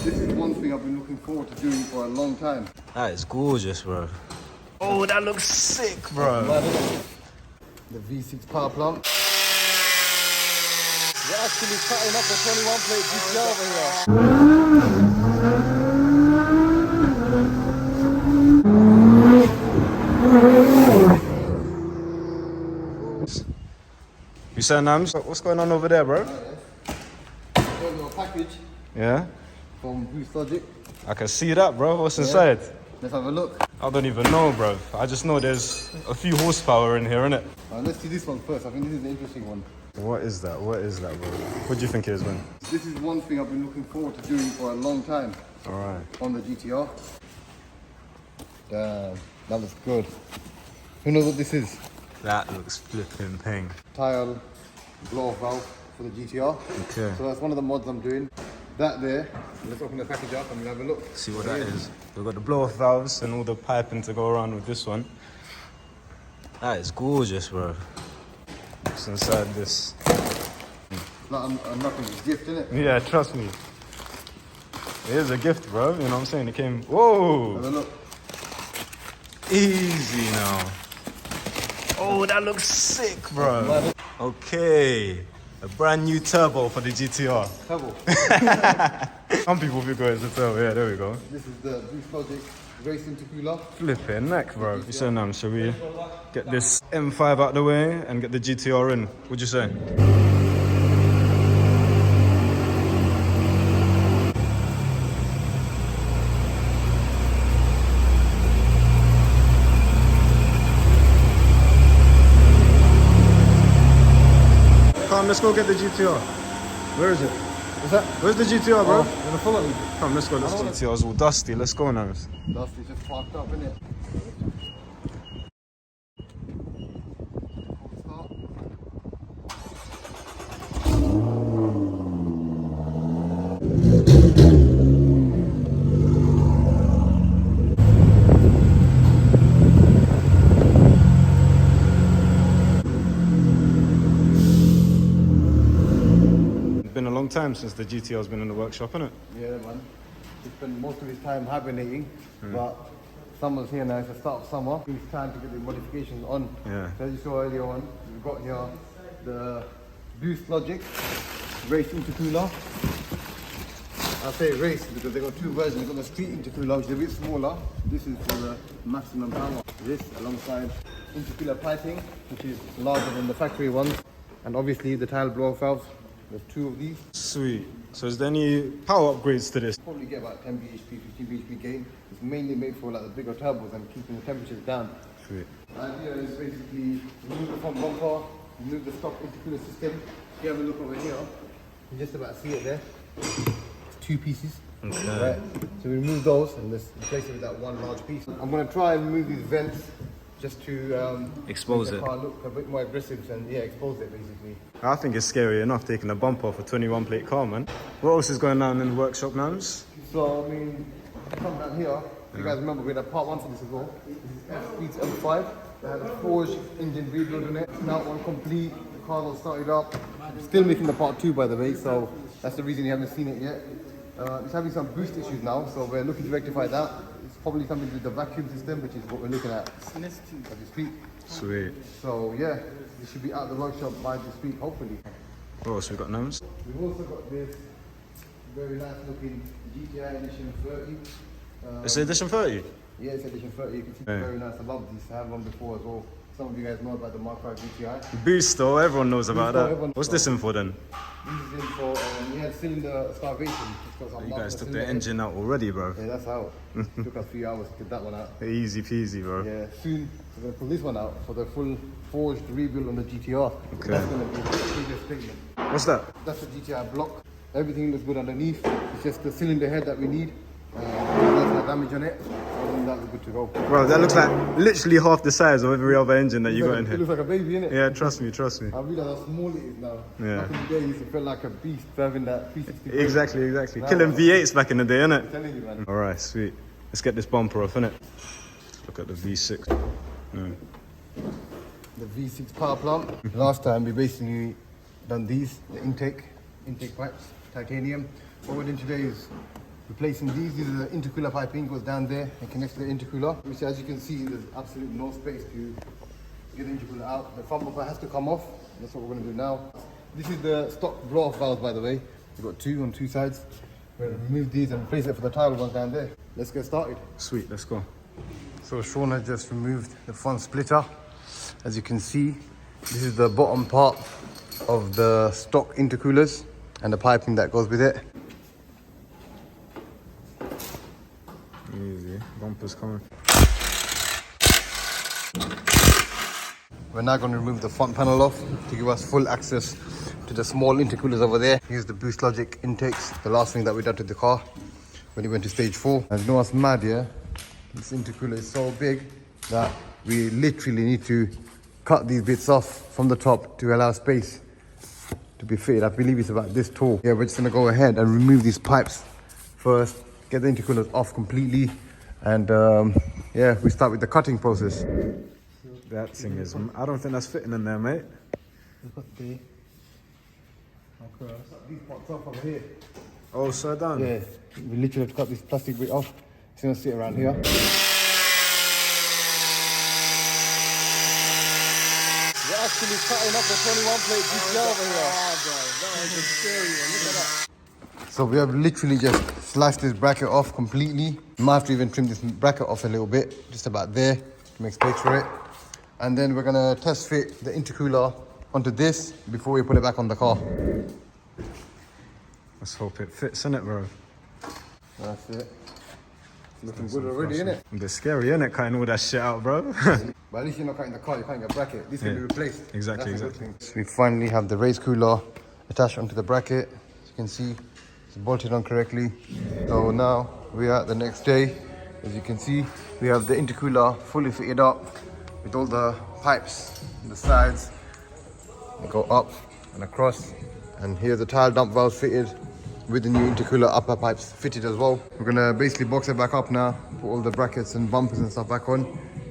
This is one thing I've been looking forward to doing for a long time. That is gorgeous, bro. Oh, that looks sick, bro. The V6 power plant. We're actually cutting up the 21 plate GTR over here. You saying, Nams? What's going on over there, bro? Got a package Yeah? from Boost Logic. I can see that, bro. What's inside? Let's have a look. I don't even know, bro. I just know there's a few horsepower in here, innit? Let's see this one first. I think this is an interesting one. What is that? What is that, bro? What do you think it is, man? This is one thing I've been looking forward to doing for a long time. Alright. On the GTR. Damn, that looks good. Who knows what this is? That looks flipping ping. TIAL blow-off valve for the GTR. Okay. So that's one of the mods I'm doing. That there, let's open the package up and we'll have a look. See what that is. We've got the blow-off valves and all the piping to go around with this one. That is gorgeous, bro. What's inside this? It's not nothing, it's a gift, isn't it? Yeah, trust me. It is a gift, bro. You know what I'm saying? It came... Whoa! Have a look. Easy now. Oh, that looks sick, bro. Okay. A brand new turbo for the GTR. Turbo. Some people will go it's a turbo. Yeah, there we go. This is the Boost Logic race intercooler. Flipping neck, bro. You say, Nam, shall we get this M5 out the way and get the GTR in? What'd you say? Come, let's go get the GTR. Where is it? What's that? Where's the GTR, bro? You wanna follow me? Come, let's go. This GTR's all dusty. Let's go now. Dusty just parked up, innit? Been a long time since the GTR's been in the workshop, innit? Yeah, man. He spent most of his time hibernating, but summer's here now. It's the start of summer. It's time to get the modifications on. Yeah. So as you saw earlier on, we've got here the Boost Logic race intercooler. I say race because they've got two versions. They've got the street intercooler, which is a bit smaller. This is for the maximum power. This alongside intercooler piping, which is larger than the factory ones. And obviously the TIAL blow-off valves. There's two of these. Sweet. So is there any power upgrades to this? Probably get about 10 bhp, 15 bhp gain. It's mainly made for like the bigger turbos and keeping the temperatures down. Sweet. The idea is basically remove the front bumper, remove the stock intercooler system. If you have a look over here, you just about see it there. It's two pieces. Okay. Right. So we remove those and just replace it with that one large piece. I'm going to try and remove these vents just to expose make it. the car look a bit more aggressive and yeah, expose it basically. I think it's scary enough taking a bumper off a 21 plate car, man. What else is going on in the workshop, Nams? So I mean, come down here. You guys remember we had a part one for this as well. This is F-Speed's M5. They had a forged engine rebuild on it. Now one complete. The car all started up. Still making the part two, by the way. So that's the reason you haven't seen it yet. It's having some boost issues now, so we're looking to rectify that. It's probably something with the vacuum system, which is what we're looking at as we speak. Sweet. So yeah, it should be out of the workshop by this week, hopefully. What else we got, Nams? We've also got this very nice looking GTI Edition 30. It's edition 30? Yeah, it's Edition 30. You can see very nice. I love these. I have one before as well. Some of you guys know about the Mark 5 GTI. Boost though, everyone knows about Boost, that. everyone What's knows. this in for then? This is in for, we had cylinder starvation. You guys took the engine out already, bro. Yeah, that's how. Took us 3 hours to get that one out. Easy peasy, bro. Yeah, soon we're going to pull this one out for the full forged rebuild on the GTR. Okay. That's going to be the biggest statement. What's that? That's the GTI block. Everything looks good underneath. It's just the cylinder head that we need. There's no damage on it. Other than that, we're good to go. Bro, that looks like literally half the size of every other engine that you got in It here. looks like a baby, innit? Yeah, trust me, trust me. I realize how small it is now. Yeah. Back in the day, it used to feel like a beast having that 360. Exactly, exactly. Now, Killing V8s back in the day, innit? I'm telling you, man. Alright, sweet. Let's get this bumper off, innit? Look at the V6. No. The V6 power plant. Last time we basically done these, the intake pipes, titanium. What we're doing today is Replacing these are the intercooler piping, goes down there and connects to the intercooler. Which, as you can see, there's absolutely no space to get the intercooler out. The front bumper has to come off. That's what we're going to do now. This is the stock blow-off valve, by the way. We've got two on two sides. We're going to remove these and replace it for the TIAL ones down there. Let's get started. Sweet, let's go. So Sean has just removed the front splitter. As you can see, this is the bottom part of the stock intercoolers and the piping that goes with it. Easy, bumper's coming. We're now going to remove the front panel off to give us full access to the small intercoolers over there. Here's the Boost Logic intakes, the last thing that we done to the car when it went to stage 4. And you know what's mad here? This intercooler is so big that we literally need to cut these bits off from the top to allow space to be fitted. I believe it's about this tall. Yeah, we're just going to go ahead and remove these pipes first, get the intercoolers off completely, and yeah, we start with the cutting process. That thing is, I don't think that's fitting in there, mate. We've got the these parts off over here. Oh, so done? Yeah, we literally have to cut this plastic bit off. It's going to sit around here. We're actually cutting up the 21 plate GTR over here. Oh, bro, that was a scary one. Look at that. So we have literally just sliced this bracket off completely. Might have to even trim this bracket off a little bit, just about there, to make space for it. And then we're gonna test fit the intercooler onto this before we put it back on the car. Let's hope it fits, innit, bro? That's it. It's looking good already, isn't it? A bit scary, innit, cutting all that shit out, bro? But at least you're not cutting the car, you're cutting a bracket. This can be replaced. Exactly, That's exactly. So we finally have the race cooler attached onto the bracket. As you can see, it's bolted on correctly. So now we are at the next day. As you can see, we have the intercooler fully fitted up with all the pipes on the sides. They go up and across. And here's the TIAL dump valve fitted with the new intercooler upper pipes fitted as well. We're gonna basically box it back up now, put all the brackets and bumpers and stuff back on,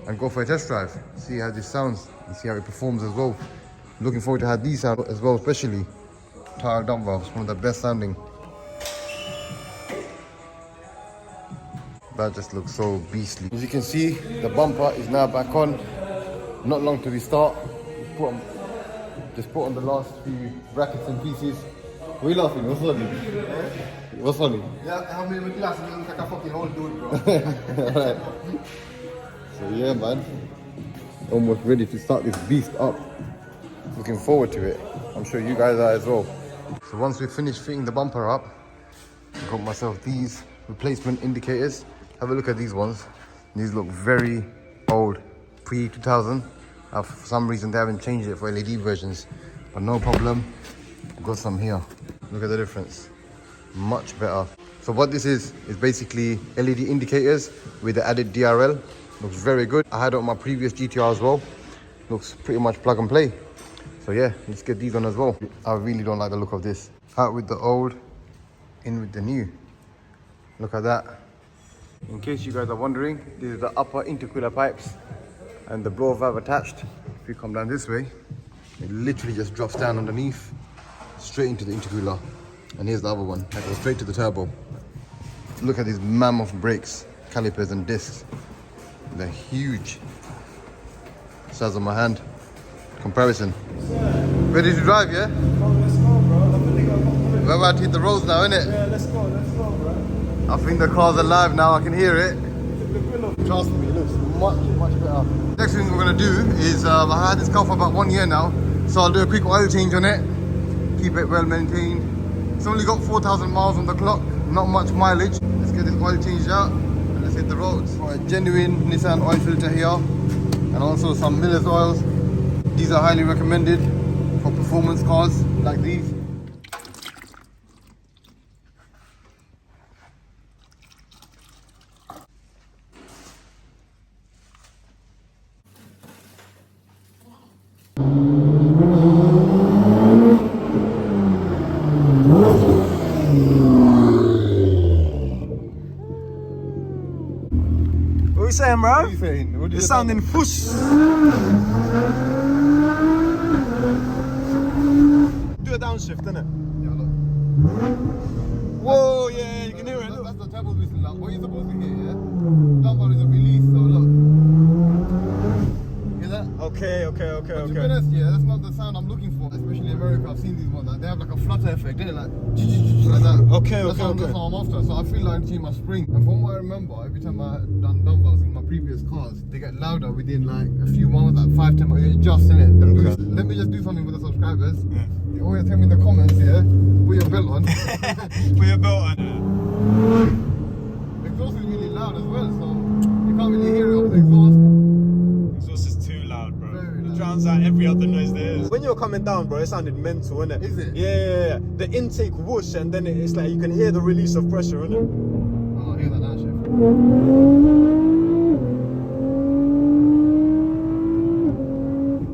and go for a test drive. See how this sounds and see how it performs as well. Looking forward to how these sound as well, especially TIAL dump valves, one of the best sounding. That just looks so beastly. As you can see, the bumper is now back on. Not long till we start. Just put on the last few brackets and pieces. What are you laughing? What's funny? What's funny? Yeah, how many glasses you look like a fucking old dude, bro. Alright. So yeah, man. Almost ready to start this beast up. Looking forward to it. I'm sure you guys are as well. So once we finish fitting the bumper up, I got myself these replacement indicators. Have a look at these ones. These look very old, pre-2000. For some reason they haven't changed it for LED versions, but no problem. I've got some here. Look at the difference. Much better. So what this is basically LED indicators with the added DRL. Looks very good. I had it on my previous GTR as well. Looks pretty much plug and play. So yeah, let's get these on as well. I really don't like the look of this. Out with the old, in with the new. Look at that. In case you guys are wondering, this is the upper intercooler pipes and the blower valve attached. If you come down this way, it literally just drops down underneath, straight into the intercooler. And here's the other one, that goes straight to the turbo. Look at these mammoth brakes, calipers and discs. They're huge. Size of my hand. Comparison. Ready to drive, yeah? Oh, let's go, bro. We're about to hit the roads now, innit? Yeah, let's go, bro. I think the car's alive now, I can hear it. Trust me, it looks much better. Next thing we're gonna do is, I had this car for about 1 year now, so I'll do a quick oil change on it, keep it well maintained. It's only got 4,000 miles on the clock, not much mileage. Let's get this oil changed out and let's hit the roads. For a genuine Nissan oil filter here, and also some Miller's oils. These are highly recommended for performance cars like these. What are you saying, bro? What are you saying? What You're sounding fush. Do a downshift, innit? Yeah, look. Whoa, yeah, you can hear it. Look. the turbo whistle now. What you're supposed to hear, yeah? Dump valve is a release, so look. Hear that? Okay. To be honest, yeah, that's not the sound I'm looking for, especially in America. I've seen these ones, like, they have like a flutter effect, didn't it? Like that. That's what I'm after. So I feel like it's in my spring. And from what I remember, every time I had done dump valves in my previous cars, they get louder within like a few months, like 5-10 months. It just in it. Let me just do something for the subscribers. Yeah. They always tell me in the comments, yeah, put your belt on. Put your belt on. The exhaust is really loud as well, so you can't really hear it over the exhaust. Exhaust is too loud, bro. Very It loud. drowns out every other noise there is. When you were coming down, bro, it sounded mental, innit? Is it? Yeah. The intake whoosh, and then it's like you can hear the release of pressure, innit? Oh, I hear that now, chef.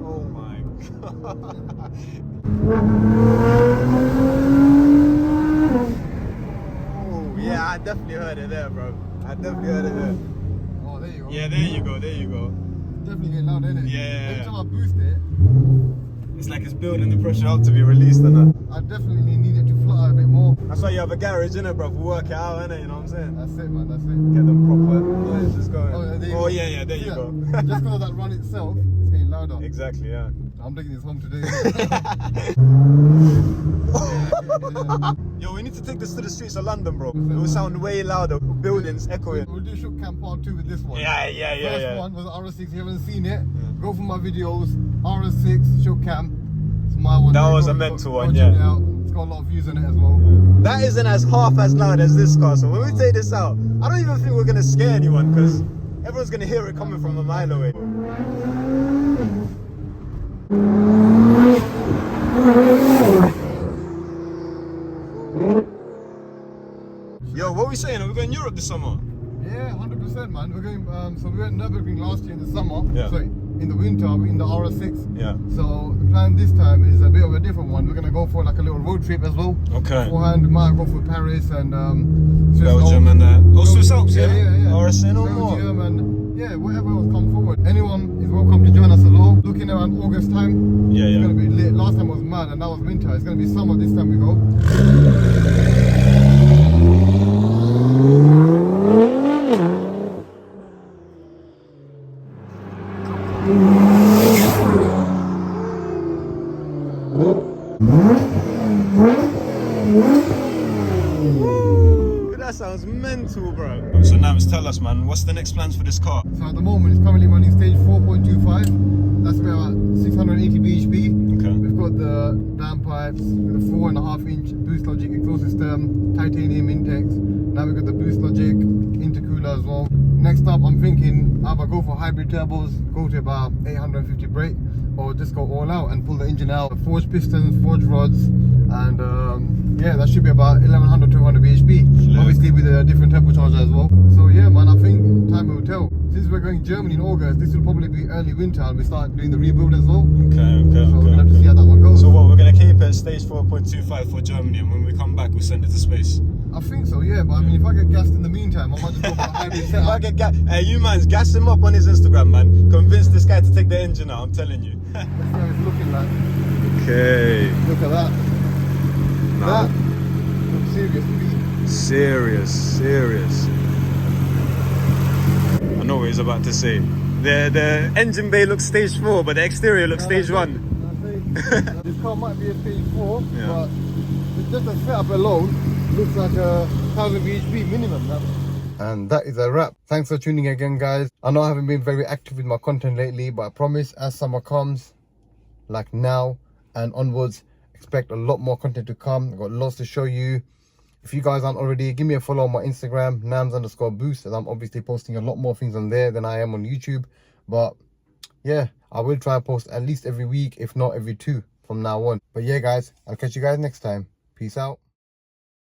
Oh my god. Oh, yeah, I definitely heard it there, bro. I definitely heard it there. Oh, there you go. Yeah, there you go. Definitely getting loud, isn't it? Yeah. Every time I boost it, It's like it's building the pressure up to be released, innit? I definitely need it to flutter a bit more. That's why you have a garage, innit, bro? We'll work it out, innit? You know what I'm saying? That's it, man, that's it. Get them proper noises going. Oh, there you go. Yeah, there you Yeah. go. Just because of that run itself, it's getting louder. Exactly, yeah. I'm taking this home today. Yo, we need to take this to the streets of London, bro. It will sound way louder. Buildings echoing. We'll do Shook Cam Part 2 with this one. Yeah. First one was RS6, if you haven't seen it, go for my videos, RS6, Shook Cam. It's my one. That was Go- a mental go one, check yeah. it out. It's got a lot of views on it as well. That isn't as half as loud as this car. So when we take this out, I don't even think we're gonna scare anyone because everyone's gonna hear it coming from a mile away. Yo, what are we saying? Are we going Europe this summer? Yeah, 100%, man. We're going. So we went Nürburgring last year in the summer. Yeah. Sorry, in the winter in the RS6. Yeah. So the plan this time is a bit of a different one. We're gonna go for like a little road trip as well. Okay. Beforehand, we might go for Paris and Swiss Belgium Alps. and Swiss Alps, yeah? Yeah. RSN or more? Belgium and yeah, whatever else come forward. Anyone is welcome to join us as well. Looking around August time. Yeah. It's gonna be lit. Last time was mad and that was winter. It's gonna be summer this time we go. That sounds mental, bro. So Nams, tell us, man, what's the next plans for this car? So at the moment it's currently running stage 4.25. That's about 680 bhp. Okay. We've got the down pipes with a 4.5-inch Boost Logic exhaust system, titanium intakes. Now we've got the Boost Logic intercooler as well. Next up, I'm thinking either go for hybrid turbos, go to about 850 brake, or just go all out and pull the engine out. Forged pistons, forged rods, and yeah, that should be about 1100 to 200 bhp. Flip. Obviously with a different turbocharger as well. So yeah, man, I think time will tell. Since we're going Germany in August, this will probably be early winter and we start doing the rebuild as well. Okay. So we'll have to see how that one goes. So what, we're gonna keep it at stage 4.25 for Germany, and when we come back, we'll send it to space. I think so, yeah, but I mean, if I get gassed in the meantime, I might just go for a hybrid If setup. I get hey, you man's gas him up on his Instagram, man. Convince this guy to take the engine out, I'm telling you. Let's see how it's looking like. Okay. Look at that. That looks serious to me. Serious. I know what he's about to say. The engine bay looks stage 4, but the exterior looks stage 1. This car might be a stage 4, Yeah. but it's just the setup alone looks like a 1000 bhp minimum. And that is a wrap. Thanks for tuning again, guys. I know I haven't been very active with my content lately, but I promise as summer comes, like now and onwards, expect a lot more content to come. I've got lots to show you. If you guys aren't already, give me a follow on my Instagram, nams_boost, as I'm obviously posting a lot more things on there than I am on YouTube. But yeah, I will try and post at least every week, if not every 2 from now on. But yeah, guys, I'll catch you guys next time. Peace out.